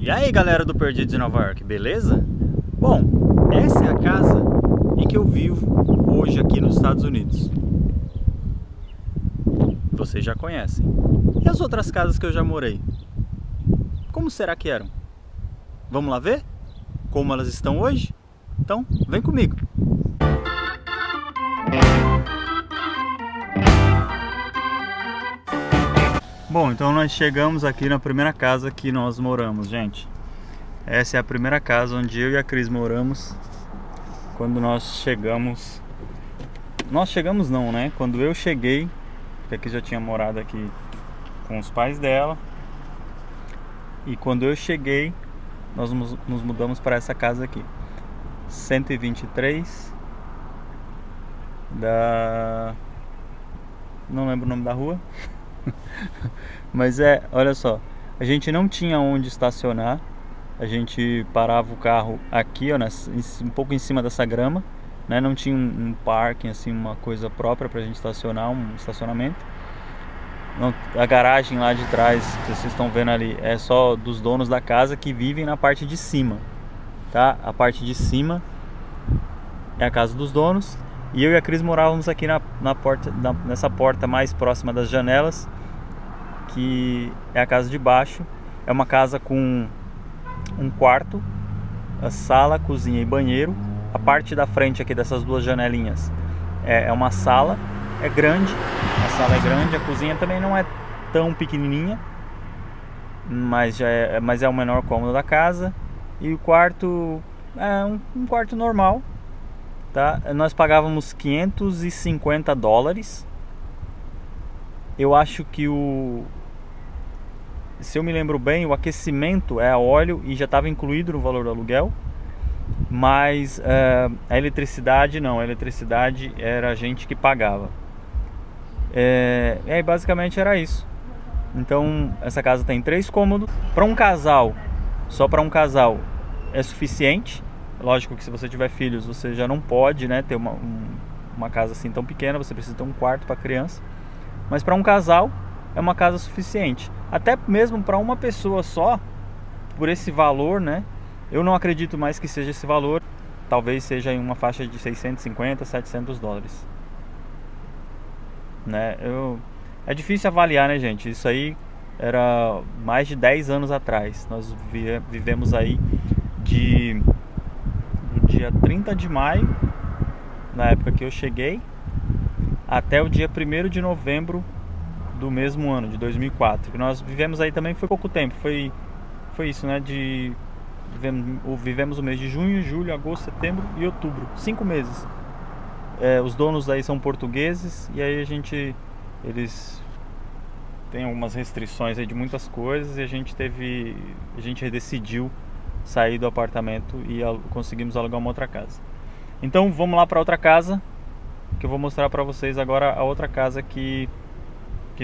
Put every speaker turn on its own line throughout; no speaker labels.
E aí galera do Perdidos em Nova York, beleza? Bom, essa é a casa em que eu vivo hoje aqui nos Estados Unidos. Vocês já conhecem. E as outras casas que eu já morei? Como será que eram? Vamos lá ver como elas estão hoje? Então, vem comigo! Bom, então nós chegamos aqui na primeira casa que nós moramos, gente. Essa é a primeira casa onde eu e a Cris moramos. Quando nós chegamos... Nós chegamos não, né? Quando eu cheguei, porque a Cris já tinha morado aqui com os pais dela. E quando eu cheguei, nós nos mudamos para essa casa aqui. 123 da... Não lembro o nome da rua. Mas olha só, a gente não tinha onde estacionar. A gente parava o carro aqui, ó, um pouco em cima dessa grama, né? Não tinha um parking, assim, uma coisa própria pra gente estacionar, um estacionamento. A garagem lá de trás, que vocês estão vendo ali, é só dos donos da casa que vivem na parte de cima, tá? A parte de cima é a casa dos donos. E eu e a Cris morávamos aqui nessa porta mais próxima das janelas, que é a casa de baixo. É uma casa com um quarto, a sala, cozinha e banheiro. A parte da frente aqui dessas duas janelinhas é uma sala, é grande, a sala é grande, a cozinha também não é tão pequenininha, mas é o menor cômodo da casa. E o quarto é um quarto normal. Tá? Nós pagávamos 550 dólares. Eu acho que se eu me lembro bem, o aquecimento é a óleo e já estava incluído no valor do aluguel. Mas a eletricidade não, a eletricidade era a gente que pagava. Basicamente era isso. Então essa casa tem 3 cômodos. Para um casal, só para um casal é suficiente. Lógico que se você tiver filhos, você já não pode, né, ter uma casa assim tão pequena. Você precisa ter um quarto para criança. Mas para um casal é uma casa suficiente. Até mesmo para uma pessoa só, por esse valor, né? Eu não acredito mais que seja esse valor. Talvez seja em uma faixa de 650, 700 dólares. Né? É difícil avaliar, né, gente? Isso aí era mais de 10 anos atrás. Nós vivemos aí do dia 30 de maio, na época que eu cheguei, até o dia 1º de novembro do mesmo ano, de 2004. Que nós vivemos aí também, foi pouco tempo, foi isso, né? Vivemos o mês de junho, julho, agosto, setembro e outubro, 5 meses. Os donos aí são portugueses e aí eles têm algumas restrições aí de muitas coisas e a gente decidiu sair do apartamento e conseguimos alugar uma outra casa. Então vamos lá para outra casa, que eu vou mostrar para vocês agora a outra casa que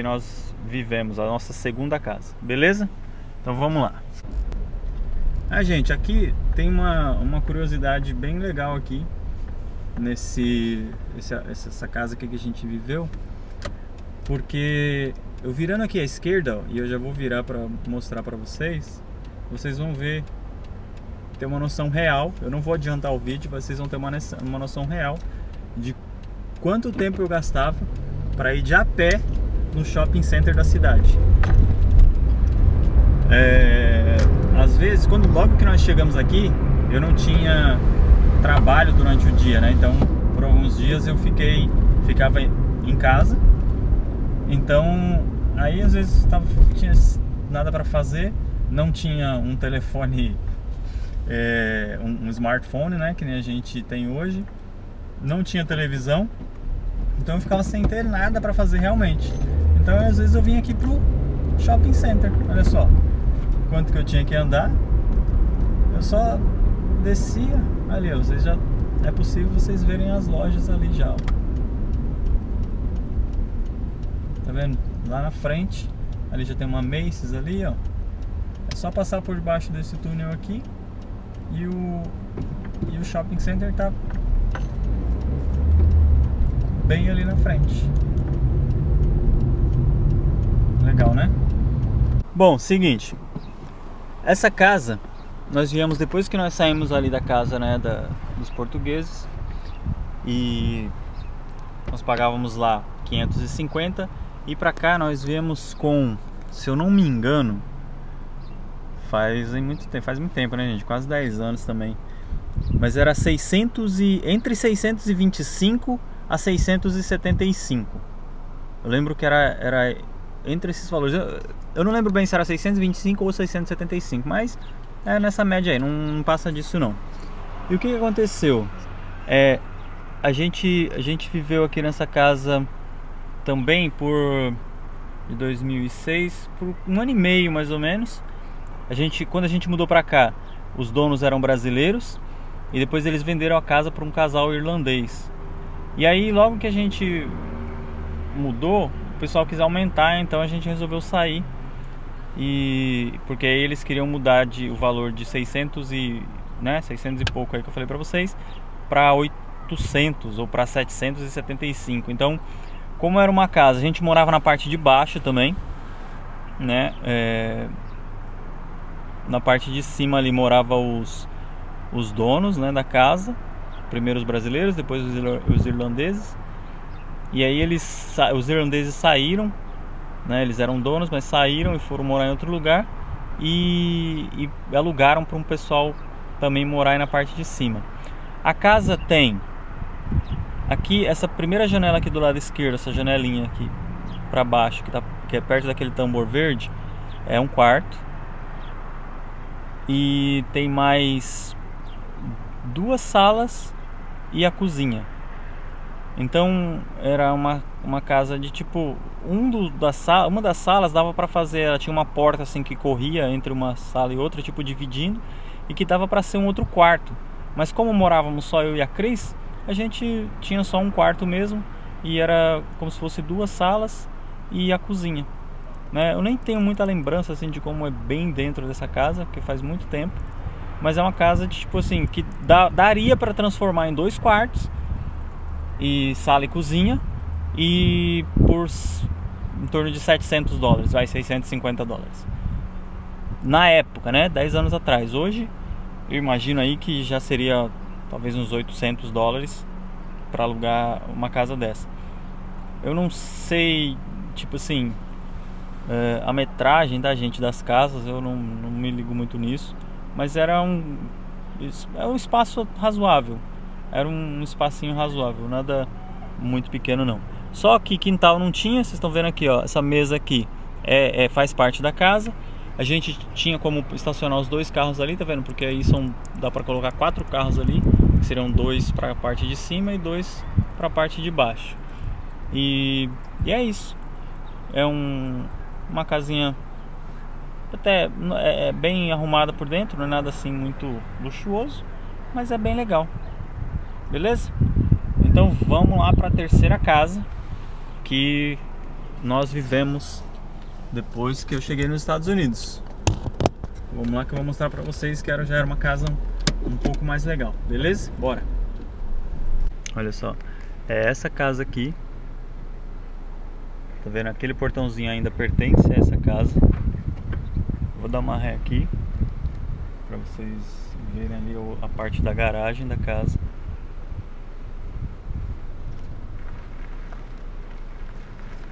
nós vivemos, a nossa segunda casa, beleza? Então vamos lá. Gente, aqui tem uma curiosidade bem legal aqui essa casa aqui que a gente viveu, porque eu virando aqui à esquerda, ó, e eu já vou virar para mostrar para vocês vão ver, ter uma noção real. Eu não vou adiantar o vídeo, vocês vão ter uma noção real de quanto tempo eu gastava para ir de a pé no shopping center da cidade. Às vezes, logo que nós chegamos aqui, eu não tinha trabalho durante o dia, né? Então, por alguns dias eu ficava em casa. Então, aí às vezes tinha nada para fazer, não tinha um telefone, um smartphone, né? Que nem a gente tem hoje. Não tinha televisão, então eu ficava sem ter nada para fazer realmente. Então às vezes eu vim aqui pro shopping center. Olha só quanto que eu tinha que andar. Eu só descia ali, ó. É possível vocês verem as lojas ali já, ó. Tá vendo? Lá na frente ali já tem uma Macy's ali, ó. É só passar por debaixo desse túnel aqui e o shopping center tá bem ali na frente. Legal, né? Bom, seguinte, Essa casa, nós viemos depois que nós saímos ali da casa, né, dos portugueses. E nós pagávamos lá 550. E pra cá nós viemos com, se eu não me engano, faz muito tempo, né, gente? Quase 10 anos também. Mas era entre 625 a 675. Eu lembro que era entre esses valores. Eu não lembro bem se era 625 ou 675, mas é nessa média aí, não passa disso não. E o que aconteceu? A gente viveu aqui nessa casa também de 2006 por 1 ano e meio mais ou menos. Quando a gente mudou pra cá, os donos eram brasileiros e depois eles venderam a casa para um casal irlandês. E aí logo que a gente mudou, o pessoal quis aumentar, então a gente resolveu sair. Porque aí eles queriam mudar o valor de 600 e pouco aí que eu falei pra vocês, para 800 ou para 775. Então, como era uma casa, a gente morava na parte de baixo também, né? Na parte de cima ali morava os donos, né, da casa. Primeiro os brasileiros, depois os irlandeses. E aí os irlandeses saíram, né? Eles eram donos, mas saíram e foram morar em outro lugar. E alugaram para um pessoal também morar aí na parte de cima. A casa tem aqui, essa primeira janela aqui do lado esquerdo, essa janelinha aqui para baixo, que é perto daquele tambor verde, é um quarto. E tem mais 2 salas e a cozinha. Então era uma casa de tipo, uma das salas dava para fazer, ela tinha uma porta assim que corria entre uma sala e outra, tipo dividindo, e que dava para ser um outro quarto. Mas como morávamos só eu e a Cris, a gente tinha só um quarto mesmo, e era como se fosse 2 salas e a cozinha, né? Eu nem tenho muita lembrança assim de como é bem dentro dessa casa, porque faz muito tempo. Mas é uma casa de tipo assim, que daria para transformar em 2 quartos e sala e cozinha, e por em torno de 700 dólares, vai, 650 dólares na época, né, 10 anos atrás. Hoje eu imagino aí que já seria talvez uns 800 dólares para alugar uma casa dessa. Eu não sei, tipo assim, a metragem da gente das casas, eu não me ligo muito nisso, mas era um espaço razoável. Era um espacinho razoável, nada muito pequeno não. Só que quintal não tinha, vocês estão vendo aqui, ó, essa mesa aqui faz parte da casa. A gente tinha como estacionar os 2 carros ali, tá vendo? Porque aí dá para colocar 4 carros ali, que seriam 2 para a parte de cima e 2 para a parte de baixo. E é isso. É uma casinha até bem arrumada por dentro, não é nada assim muito luxuoso, mas é bem legal. Beleza? Então vamos lá para a terceira casa que nós vivemos depois que eu cheguei nos Estados Unidos. Vamos lá que eu vou mostrar para vocês que já era uma casa um pouco mais legal. Beleza? Bora! Olha só, é essa casa aqui. Tá vendo? Aquele portãozinho ainda pertence a essa casa. Vou dar uma ré aqui para vocês verem ali a parte da garagem da casa.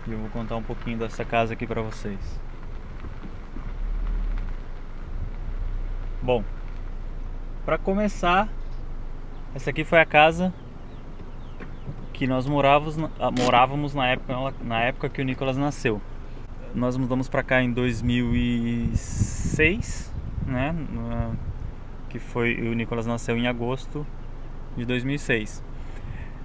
E eu vou contar um pouquinho dessa casa aqui para vocês. Bom, para começar, essa aqui foi a casa que nós morávamos na época que o Nicolas nasceu. Nós mudamos para cá em 2006, né? Que o Nicolas nasceu em agosto de 2006.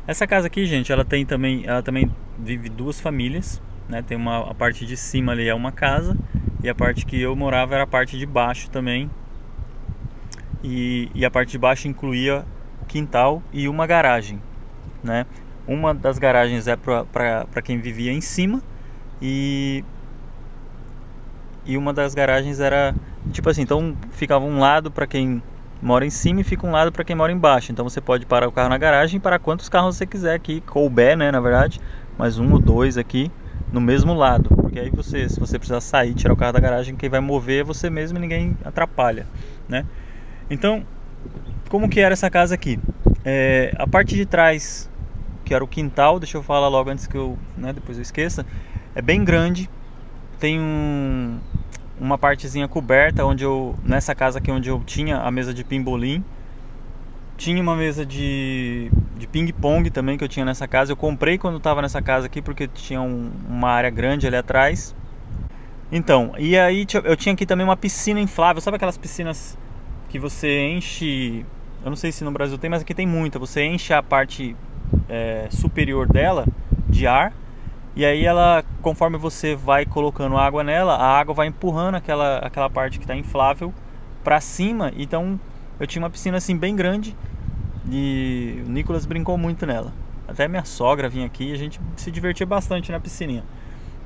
Essa casa aqui, gente, ela também vive 2 famílias, né? Tem a parte de cima ali é uma casa e a parte que eu morava era a parte de baixo também. E a parte de baixo incluía o quintal e uma garagem, né? Uma das garagens é para quem vivia em cima e uma das garagens era tipo assim, então ficava um lado para quem mora em cima e fica um lado para quem mora embaixo. Então você pode parar o carro na garagem para quantos carros você quiser aqui, couber, né, na verdade, mais 1 ou 2 aqui no mesmo lado, porque porque aí você, se você precisar sair, tirar o carro da garagem, quem vai mover é você mesmo e ninguém atrapalha, né? Então, como que era essa casa aqui? A parte de trás, que era o quintal, deixa eu falar logo antes que eu, né, depois eu esqueça, é bem grande, tem uma partezinha coberta onde nessa casa aqui onde eu tinha a mesa de pimbolim, tinha uma mesa de ping-pong também que eu tinha nessa casa. Eu comprei quando estava nessa casa aqui porque tinha uma área grande ali atrás. Então, e aí eu tinha aqui também uma piscina inflável. Sabe aquelas piscinas que você enche... Eu não sei se no Brasil tem, mas aqui tem muita. Você enche a parte superior dela de ar. E aí ela, conforme você vai colocando água nela, a água vai empurrando aquela parte que está inflável para cima. Então eu tinha uma piscina assim bem grande e o Nicolas brincou muito nela. Até minha sogra vinha aqui e a gente se divertia bastante na piscininha.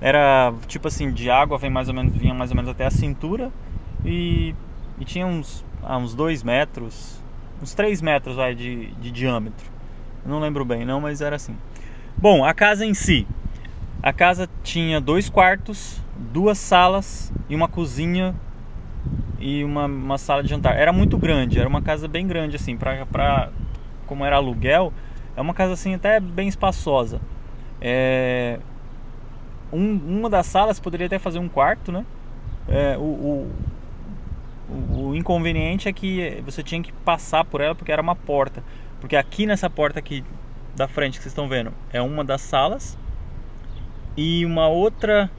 Era tipo assim, de água vinha mais ou menos até a cintura e tinha uns 2 metros, uns 3 metros de diâmetro. Eu não lembro bem não, mas era assim. Bom, a casa em si. A casa tinha 2 quartos, 2 salas e uma cozinha e uma sala de jantar. Era muito grande, era uma casa bem grande assim, como era aluguel, é uma casa assim até bem espaçosa. Uma das salas poderia até fazer um quarto, né? O inconveniente é que você tinha que passar por ela porque era uma porta. Porque aqui nessa porta aqui da frente que vocês estão vendo é uma das salas e uma outra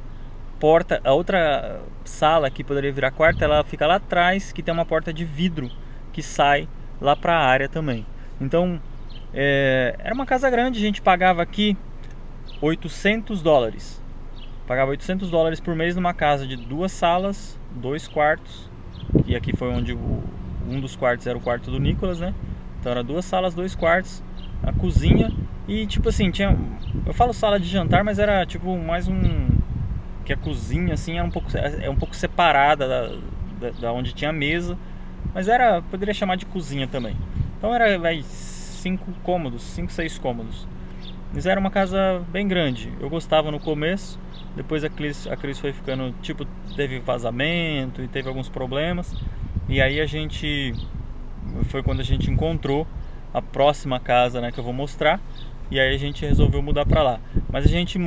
porta, a outra sala que poderia virar quarto, ela fica lá atrás, que tem uma porta de vidro que sai lá para a área também. Então era uma casa grande, a gente pagava aqui $800. Pagava $800 por mês numa casa de 2 salas, 2 quartos. E aqui foi onde um dos quartos era o quarto do Nicolas, né? Então era 2 salas, 2 quartos, a cozinha e tipo assim, eu falo sala de jantar, mas era tipo mais que a cozinha assim era um pouco separada da onde tinha a mesa, mas poderia chamar de cozinha também. Então era 5 cômodos, 5, 6 cômodos. Mas era uma casa bem grande. Eu gostava no começo, depois a Cris foi ficando, tipo, teve vazamento e teve alguns problemas. E aí foi quando a gente encontrou a próxima casa, né, que eu vou mostrar. E aí a gente resolveu mudar pra lá. Mas a gente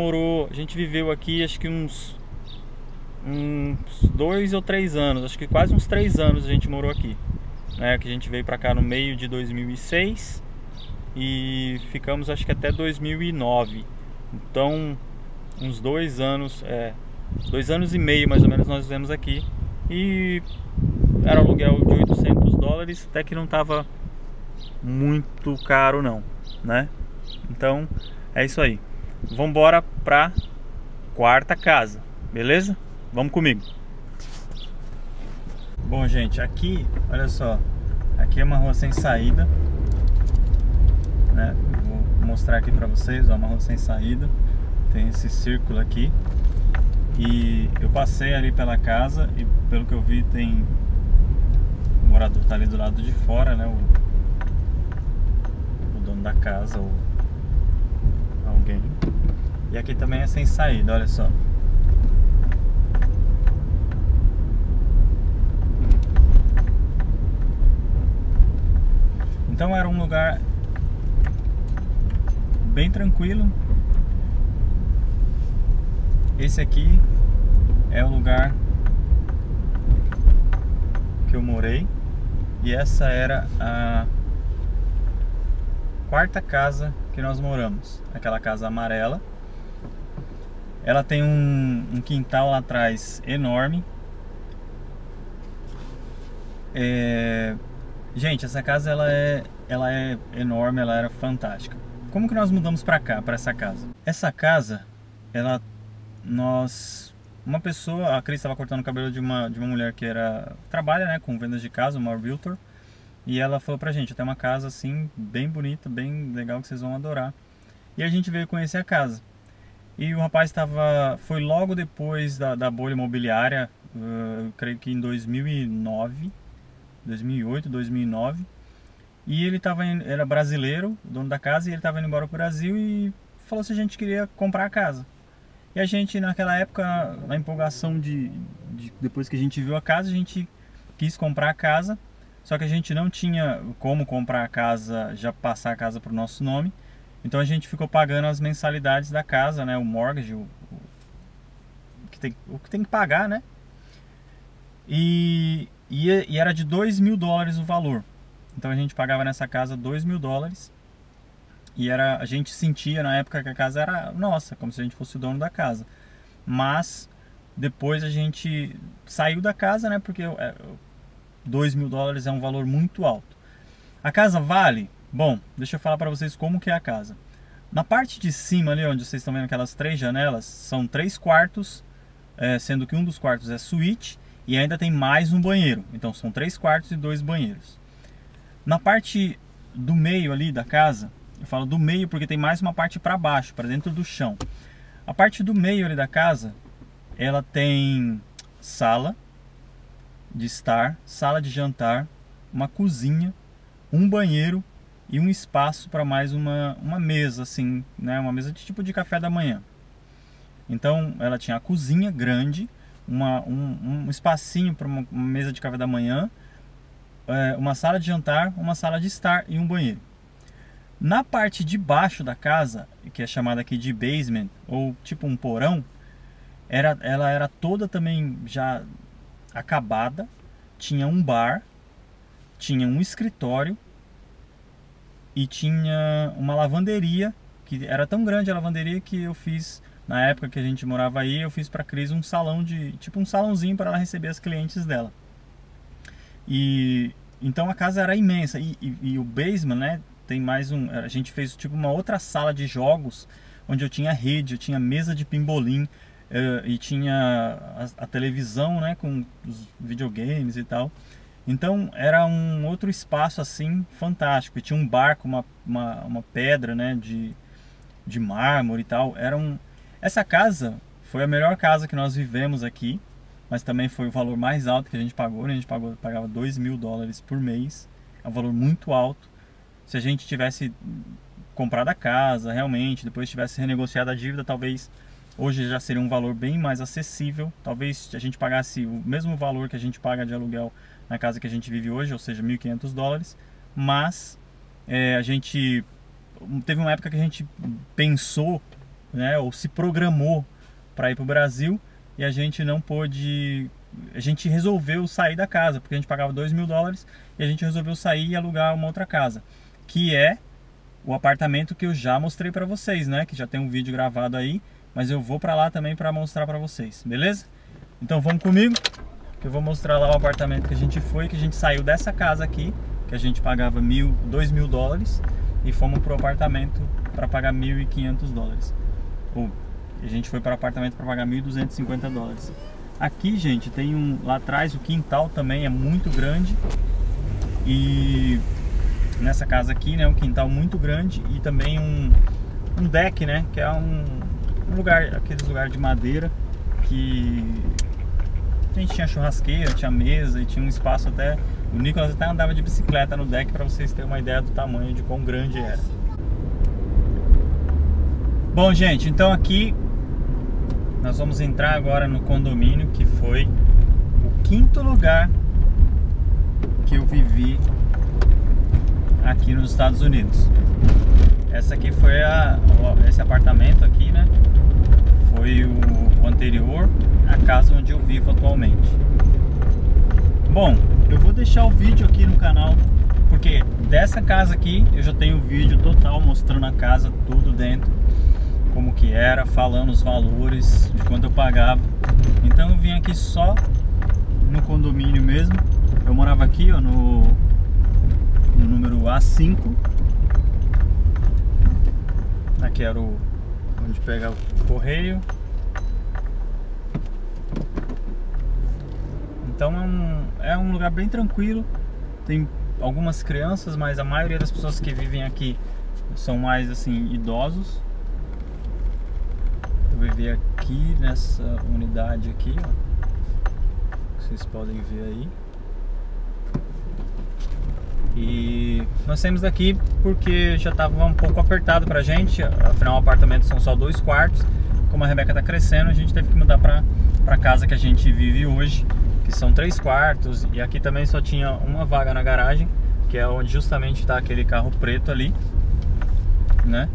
viveu aqui acho que uns 2 ou 3 anos, acho que quase uns 3 anos a gente morou aqui, né? Que a gente veio pra cá no meio de 2006 e ficamos acho que até 2009. Então uns 2 anos, 2 anos e meio mais ou menos nós vivemos aqui. E era um aluguel de $800, até que não tava muito caro não, né? Então é isso aí. Vamos embora pra quarta casa, beleza? Vamos comigo. Bom, gente, aqui, olha só, aqui é uma rua sem saída, né? Vou mostrar aqui pra vocês, ó, uma rua sem saída. Tem esse círculo aqui. E eu passei ali pela casa e pelo que eu vi tem o morador tá ali do lado de fora, né? O dono da casa ou alguém. E aqui também é sem saída, olha só. Então era um lugar bem tranquilo. Esse aqui é o lugar que eu morei. E essa era a quarta casa que nós moramos. Aquela casa amarela. Ela tem um quintal lá atrás enorme. Gente, essa casa ela é enorme, ela era fantástica. Como que nós mudamos pra cá, pra essa casa? Essa casa, uma pessoa, a Cris estava cortando o cabelo de uma mulher que trabalha, né, com vendas de casa, uma realtor. E ela falou pra gente, tem uma casa assim, bem bonita, bem legal, que vocês vão adorar. E a gente veio conhecer a casa. E o rapaz foi logo depois da bolha imobiliária, eu creio que em 2009, 2008, 2009. E ele era brasileiro, dono da casa, e ele estava indo embora pro Brasil e falou se a gente queria comprar a casa. E a gente naquela época, na empolgação depois que a gente viu a casa, a gente quis comprar a casa, só que a gente não tinha como comprar a casa, já passar a casa para o nosso nome. Então a gente ficou pagando as mensalidades da casa, né, o mortgage, o que tem que pagar, né? E era de $2.000 o valor. Então a gente pagava nessa casa $2.000. E a gente sentia na época que a casa era nossa, como se a gente fosse o dono da casa. Mas depois a gente saiu da casa, né? Porque $2.000 é um valor muito alto. A casa vale? Bom, deixa eu falar para vocês como que é a casa. Na parte de cima ali, onde vocês estão vendo aquelas 3 janelas, são 3 quartos, sendo que um dos quartos é suíte e ainda tem mais um banheiro. Então são 3 quartos e 2 banheiros. Na parte do meio ali da casa, eu falo do meio porque tem mais uma parte para baixo, para dentro do chão. A parte do meio ali da casa, ela tem sala de estar, sala de jantar, uma cozinha, um banheiro e um espaço para mais uma mesa, assim, né? Uma mesa de tipo de café da manhã. Então ela tinha a cozinha grande, um espacinho para uma mesa de café da manhã, uma sala de jantar, uma sala de estar e um banheiro. Na parte de baixo da casa, que é chamada aqui de basement, ou tipo um porão, ela era toda também já acabada, tinha um bar, tinha um escritório e tinha uma lavanderia, que era tão grande a lavanderia que eu fiz, na época que a gente morava aí, eu fiz para a Cris um salão tipo um salãozinho para ela receber as clientes dela. E então a casa era imensa e o basement, né, tem mais a gente fez tipo uma outra sala de jogos, onde eu tinha rede, eu tinha mesa de pimbolim, e tinha a televisão, né, com os videogames e tal. Então era um outro espaço assim fantástico. E tinha um bar com uma pedra, né, de mármore e tal. Essa casa foi a melhor casa que nós vivemos aqui, mas também foi o valor mais alto que a gente pagou, né? A gente pagava $2.000 por mês. É um valor muito alto. Se a gente tivesse comprado a casa realmente, depois tivesse renegociado a dívida, talvez hoje já seria um valor bem mais acessível. Talvez a gente pagasse o mesmo valor que a gente paga de aluguel na casa que a gente vive hoje, ou seja, $1.500. Mas a gente teve uma época que a gente pensou, né, ou se programou para ir para o Brasil e a gente não pôde. A gente resolveu sair da casa porque a gente pagava $2.000 e a gente resolveu sair e alugar uma outra casa, que é o apartamento que eu já mostrei para vocês, né? Que já tem um vídeo gravado aí, mas eu vou para lá também para mostrar para vocês, beleza? Então vamos comigo, que eu vou mostrar lá o apartamento que a gente foi, que a gente saiu dessa casa aqui, que a gente pagava $2.000 e fomos pro apartamento para pagar $1.500. A gente foi para o apartamento para pagar $1.250. Aqui, gente, tem lá atrás o quintal também é muito grande. E nessa casa aqui, né, um quintal muito grande e também um deck, né, que é um lugar, aqueles lugares de madeira que a gente tinha churrasqueira, tinha mesa e tinha um espaço até. O Nicolas até andava de bicicleta no deck para vocês terem uma ideia do tamanho de quão grande era. Bom, gente, então aqui nós vamos entrar agora no condomínio, que foi o 5º lugar que eu vivi aqui nos Estados Unidos. Essa aqui foi esse apartamento aqui, né? Foi o anterior à casa onde eu vivo atualmente. Bom, eu vou deixar o vídeo aqui no canal, porque dessa casa aqui eu já tenho o vídeo total mostrando a casa, tudo dentro, como que era, falando os valores, de quanto eu pagava. Então eu vim aqui só no condomínio mesmo. Eu morava aqui, ó, no número A5. Aqui era onde pega o correio. Então é um lugar bem tranquilo. Tem algumas crianças, mas a maioria das pessoas que vivem aqui são mais assim idosos. Eu vivi aqui nessa unidade aqui, ó. Vocês podem ver aí. E nós saímos daqui porque já estava um pouco apertado pra gente. Afinal o apartamento são só 2 quartos. como a Rebeca tá crescendo, a gente teve que mudar pra casa que a gente vive hoje, que são 3 quartos, e aqui também só tinha uma vaga na garagem, que é onde justamente está aquele carro preto ali, né?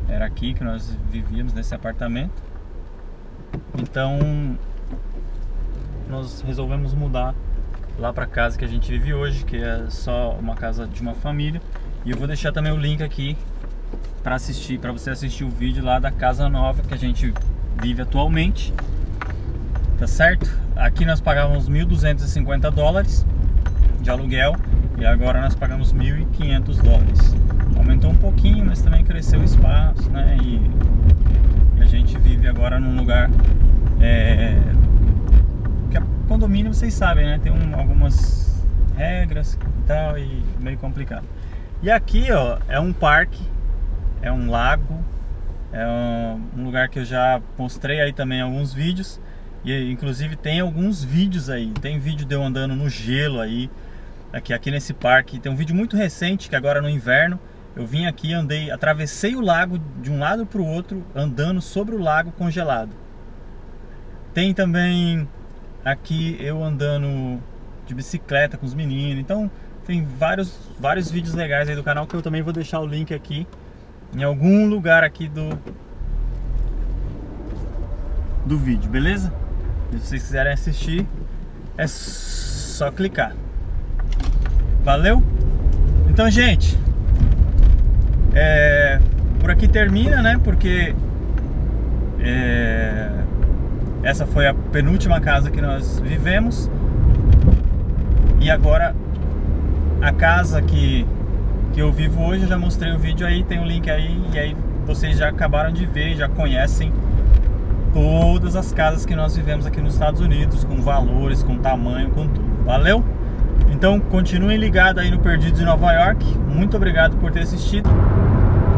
Era aqui que nós vivíamos, nesse apartamento. Então nós resolvemos mudar lá para casa que a gente vive hoje, que é só uma casa de uma família. E eu vou deixar também o link aqui para assistir, para você assistir o vídeo lá da casa nova que a gente vive atualmente. Tá certo? Aqui nós pagávamos 1.250 dólares de aluguel e agora nós pagamos 1.500 dólares. Aumentou um pouquinho, mas também cresceu o espaço, né? E a gente vive agora num lugar que é condomínio, vocês sabem, né? Tem algumas regras e tal, e meio complicado. E aqui, ó, é um parque, é um lago, é um lugar que eu já mostrei aí também alguns vídeos. E inclusive tem alguns vídeos aí, tem vídeo de eu andando no gelo aí, aqui nesse parque. Tem um vídeo muito recente que agora no inverno eu vim aqui, andei, atravessei o lago de um lado para o outro, andando sobre o lago congelado. Tem também aqui eu andando de bicicleta com os meninos. Então tem vários vídeos legais aí do canal que eu também vou deixar o link aqui em algum lugar aqui do vídeo, beleza? Se vocês quiserem assistir, é só clicar. Valeu? Então, gente, por aqui termina, né? Porque essa foi a penúltima casa que nós vivemos. E agora a casa que eu vivo hoje, eu já mostrei o vídeo aí, tem o link aí. E aí vocês já acabaram de ver, já conhecem todas as casas que nós vivemos aqui nos Estados Unidos, com valores, com tamanho, com tudo. Valeu? Então continuem ligados aí no Perdidos em Nova York. Muito obrigado por ter assistido.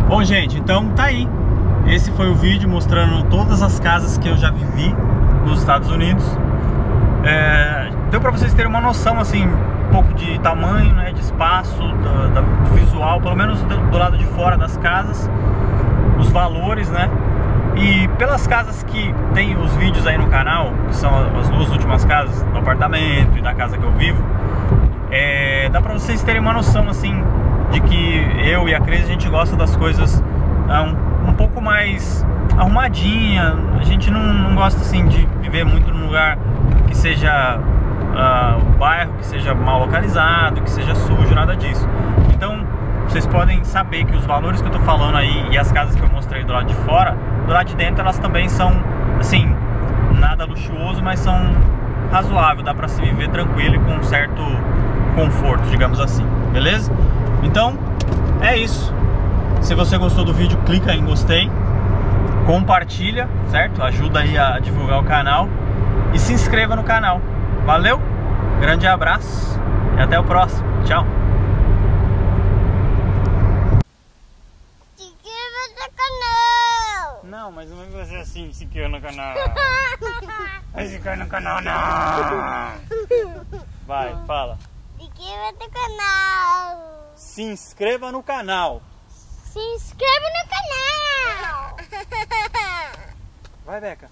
Bom, gente, então tá aí. Esse foi o vídeo mostrando todas as casas que eu já vivi nos Estados Unidos. Deu pra vocês terem uma noção, assim, um pouco de tamanho, né, de espaço, do visual, pelo menos do lado de fora das casas, os valores, né? E pelas casas que tem os vídeos aí no canal, que são as 2 últimas casas do apartamento e da casa que eu vivo, dá pra vocês terem uma noção, assim, de que eu e a Cris, a gente gosta das coisas um pouco mais arrumadinha. A gente não gosta, assim, de viver muito num lugar que seja o bairro, que seja mal localizado, que seja sujo, nada disso. Então vocês podem saber que os valores que eu tô falando aí e as casas que eu mostrei do lado de fora, do lado de dentro, elas também são, assim, nada luxuoso, mas são razoável, dá pra se viver tranquilo e com um certo conforto, digamos assim, beleza? Então, é isso. Se você gostou do vídeo, clica em gostei, compartilha, certo? Ajuda aí a divulgar o canal e se inscreva no canal. Valeu, grande abraço e até o próximo. Tchau. Não, mas não vai ser assim, se inscreva no canal. Vai se inscrever no canal, não. Vai, fala.
Se inscreva no canal.
Se inscreva no canal.
Se inscreva no canal.
Vai, Beca.